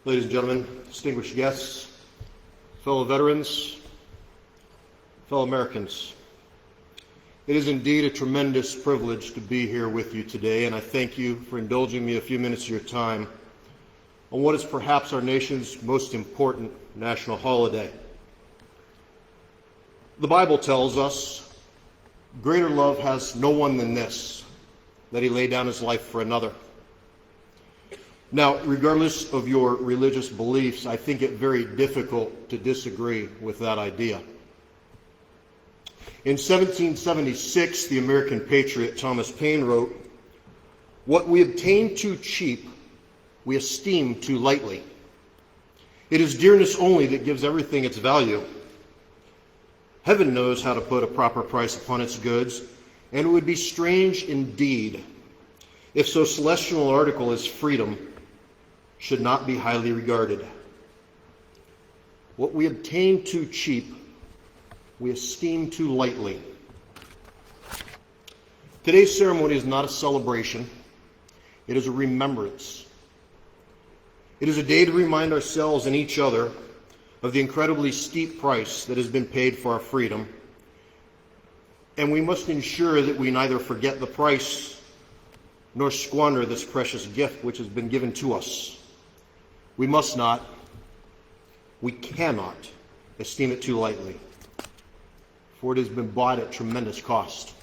Ladies and gentlemen, distinguished guests, fellow veterans, fellow Americans, it is indeed a tremendous privilege to be here with you today, and I thank you for indulging me a few minutes of your time on what is perhaps our nation's most important national holiday. The Bible tells us, greater love has no one than this, that he laid down his life for another. Now, regardless of your religious beliefs, I think it very difficult to disagree with that idea. In 1776, the American patriot Thomas Paine wrote, "What we obtain too cheap, we esteem too lightly. It is dearness only that gives everything its value. Heaven knows how to put a proper price upon its goods, and it would be strange indeed if so celestial an article as freedom should not be highly regarded. What we obtain too cheap, we esteem too lightly." Today's ceremony is not a celebration. It is a remembrance. It is a day to remind ourselves and each other of the incredibly steep price that has been paid for our freedom. And we must ensure that we neither forget the price nor squander this precious gift which has been given to us. We must not, we cannot esteem it too lightly, for it has been bought at tremendous cost.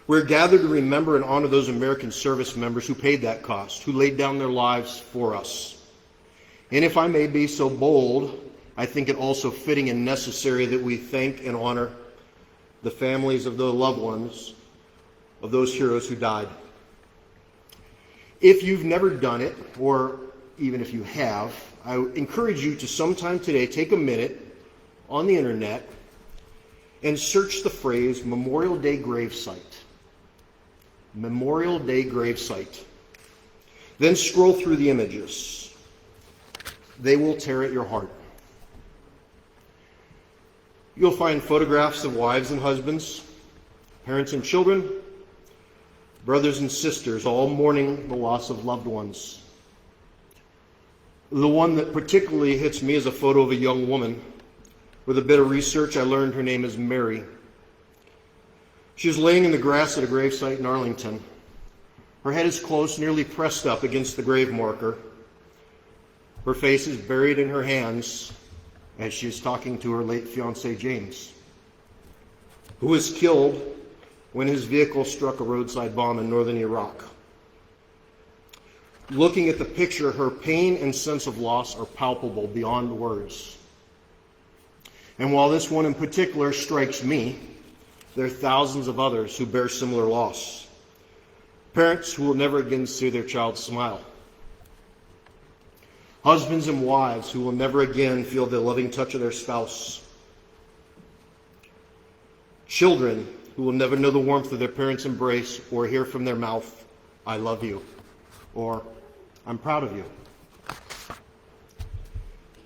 We're gathered to remember and honor those American service members who paid that cost, who laid down their lives for us. And if I may be so bold, I think it also fitting and necessary that we thank and honor the families of the loved ones of those heroes who died. If you've never done it, or even if you have, I encourage you to sometime today take a minute on the internet and search the phrase Memorial Day gravesite. Memorial Day gravesite. Then scroll through the images. They will tear at your heart. You'll find photographs of wives and husbands, parents and children, brothers and sisters, all mourning the loss of loved ones. The one that particularly hits me is a photo of a young woman. With a bit of research, I learned her name is Mary. She is laying in the grass at a gravesite in Arlington. Her head is close, nearly pressed up against the grave marker. Her face is buried in her hands as she is talking to her late fiancé, James, who was killed when his vehicle struck a roadside bomb in northern Iraq. Looking at the picture, her pain and sense of loss are palpable beyond words. And while this one in particular strikes me, there are thousands of others who bear similar loss. Parents who will never again see their child smile. Husbands and wives who will never again feel the loving touch of their spouse. Children who will never know the warmth of their parents' embrace or hear from their mouth, "I love you," or "I'm proud of you."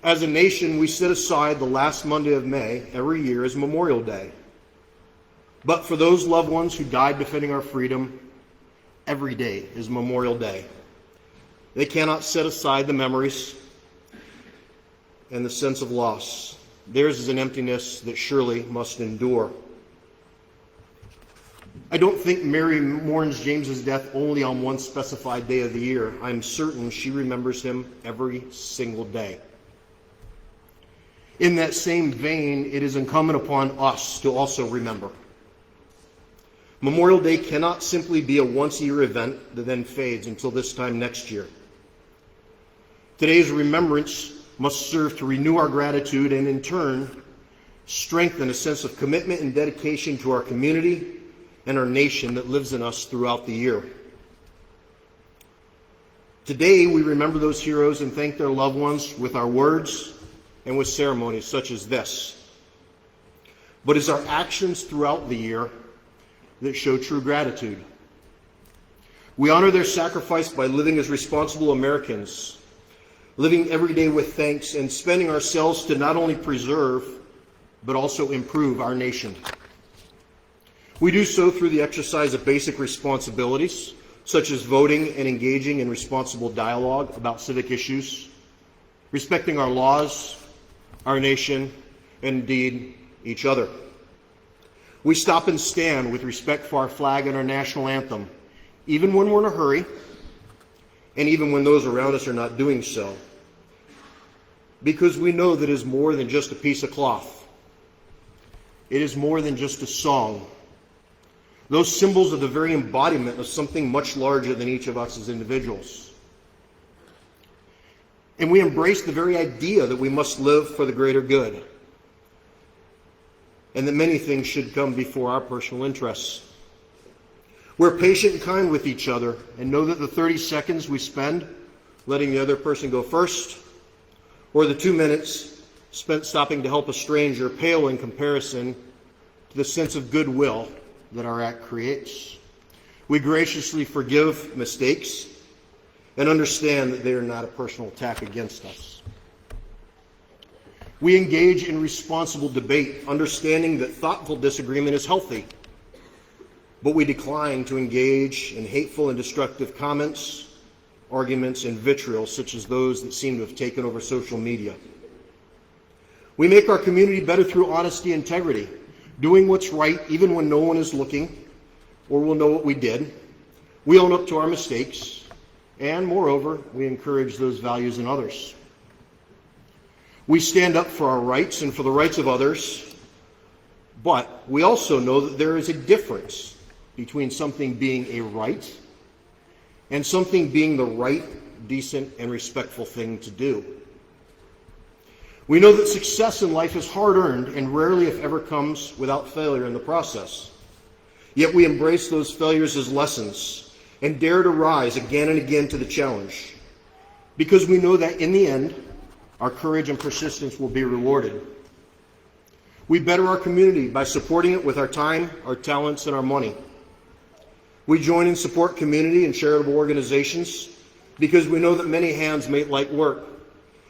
As a nation, we set aside the last Monday of May every year as Memorial Day. But for those loved ones who died defending our freedom, every day is Memorial Day. They cannot set aside the memories and the sense of loss. Theirs is an emptiness that surely must endure. I don't think Mary mourns James's death only on one specified day of the year. I'm certain she remembers him every single day. In that same vein, it is incumbent upon us to also remember. Memorial Day cannot simply be a once-a-year event that then fades until this time next year. Today's remembrance must serve to renew our gratitude and, in turn, strengthen a sense of commitment and dedication to our community and our nation that lives in us throughout the year. Today, we remember those heroes and thank their loved ones with our words and with ceremonies such as this. But it's our actions throughout the year that show true gratitude. We honor their sacrifice by living as responsible Americans, living every day with thanks and spending ourselves to not only preserve, but also improve our nation. We do so through the exercise of basic responsibilities, such as voting and engaging in responsible dialogue about civic issues, respecting our laws, our nation, and indeed each other. We stop and stand with respect for our flag and our national anthem, even when we're in a hurry, and even when those around us are not doing so, because we know that it is more than just a piece of cloth. It is more than just a song. Those symbols are the very embodiment of something much larger than each of us as individuals. And we embrace the very idea that we must live for the greater good, and that many things should come before our personal interests. We're patient and kind with each other and know that the 30 seconds we spend letting the other person go first, or the 2 minutes spent stopping to help a stranger, pale in comparison to the sense of goodwill that our act creates. We graciously forgive mistakes and understand that they are not a personal attack against us. We engage in responsible debate, understanding that thoughtful disagreement is healthy, but we decline to engage in hateful and destructive comments, arguments, and vitriol such as those that seem to have taken over social media. We make our community better through honesty and integrity, doing what's right even when no one is looking or will know what we did. We own up to our mistakes, and moreover, we encourage those values in others. We stand up for our rights and for the rights of others, but we also know that there is a difference between something being a right and something being the right, decent, and respectful thing to do. We know that success in life is hard-earned and rarely, if ever, comes without failure in the process. Yet we embrace those failures as lessons and dare to rise again and again to the challenge, because we know that in the end, our courage and persistence will be rewarded. We better our community by supporting it with our time, our talents, and our money. We join and support community and charitable organizations because we know that many hands make light work,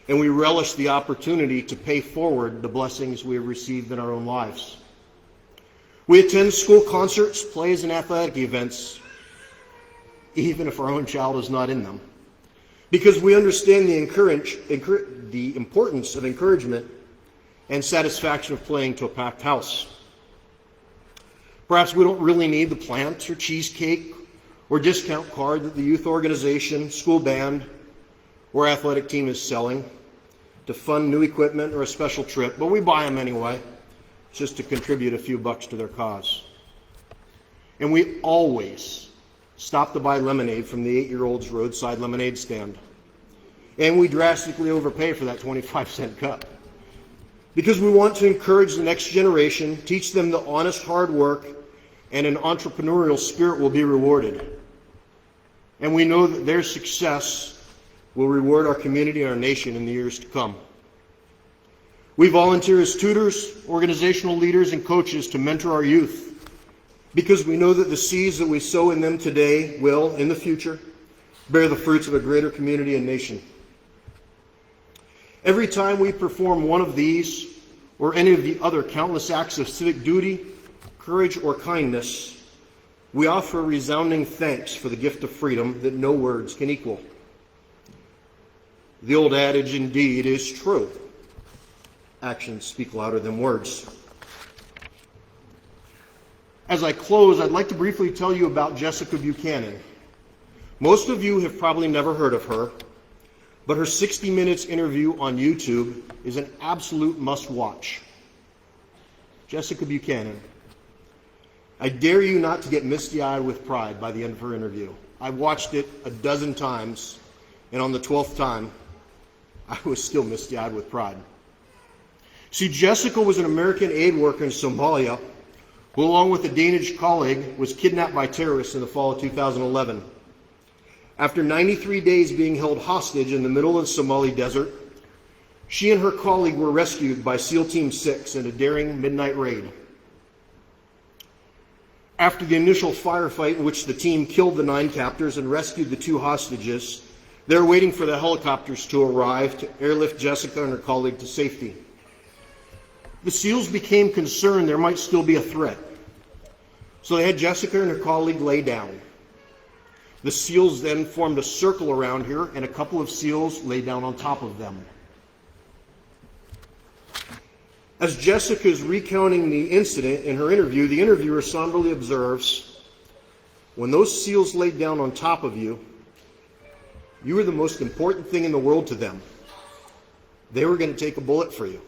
and we relish the opportunity to pay forward the blessings we have received in our own lives. We attend school concerts, plays, and athletic events, even if our own child is not in them, because we understand the importance of encouragement and satisfaction of playing to a packed house. Perhaps we don't really need the plant or cheesecake or discount card that the youth organization, school band, or athletic team is selling to fund new equipment or a special trip, but we buy them anyway, just to contribute a few bucks to their cause. And we always stop to buy lemonade from the 8-year-old's roadside lemonade stand. And we drastically overpay for that 25-cent cup, because we want to encourage the next generation, teach them that honest hard work and an entrepreneurial spirit will be rewarded. And we know that their success will reward our community and our nation in the years to come. We volunteer as tutors, organizational leaders, and coaches to mentor our youth, because we know that the seeds that we sow in them today will, in the future, bear the fruits of a greater community and nation. Every time we perform one of these or any of the other countless acts of civic duty, courage, or kindness, we offer resounding thanks for the gift of freedom that no words can equal. The old adage indeed is true. Actions speak louder than words. As I close, I'd like to briefly tell you about Jessica Buchanan. Most of you have probably never heard of her, but her 60 Minutes interview on YouTube is an absolute must-watch. Jessica Buchanan. I dare you not to get misty-eyed with pride by the end of her interview. I watched it a dozen times, and on the 12th time, I was still misty-eyed with pride. See, Jessica was an American aid worker in Somalia who, along with a Danish colleague, was kidnapped by terrorists in the fall of 2011. After 93 days being held hostage in the middle of the Somali desert, she and her colleague were rescued by SEAL Team 6 in a daring midnight raid. After the initial firefight in which the team killed the 9 captors and rescued the 2 hostages, they were waiting for the helicopters to arrive to airlift Jessica and her colleague to safety. The SEALs became concerned there might still be a threat, so they had Jessica and her colleague lay down. The SEALs then formed a circle around here, and a couple of SEALs laid down on top of them. As Jessica is recounting the incident in her interview, the interviewer somberly observes, "When those SEALs laid down on top of you, you were the most important thing in the world to them. They were going to take a bullet for you."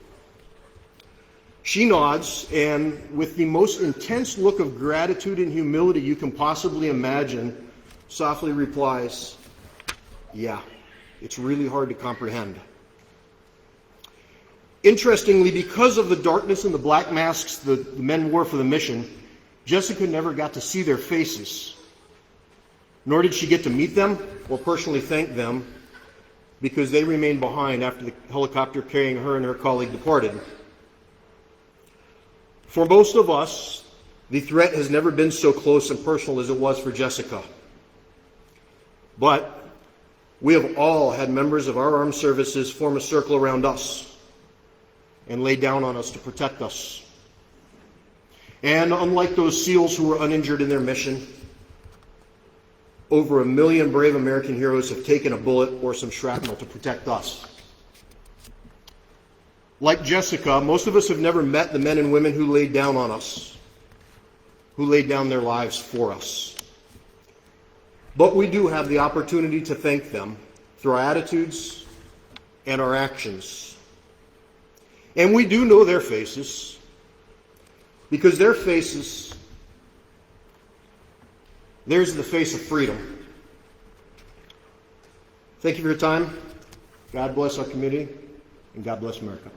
She nods, and with the most intense look of gratitude and humility you can possibly imagine, softly replies, "Yeah, it's really hard to comprehend." Interestingly, because of the darkness and the black masks the men wore for the mission, Jessica never got to see their faces, nor did she get to meet them or personally thank them, because they remained behind after the helicopter carrying her and her colleague departed. For most of us, the threat has never been so close and personal as it was for Jessica. But we have all had members of our armed services form a circle around us and lay down on us to protect us. And unlike those SEALs who were uninjured in their mission, over 1 million brave American heroes have taken a bullet or some shrapnel to protect us. Like Jessica, most of us have never met the men and women who laid down on us, who laid down their lives for us. But we do have the opportunity to thank them through our attitudes and our actions. And we do know their faces, because their faces, there's the face of freedom. Thank you for your time. God bless our community, and God bless America.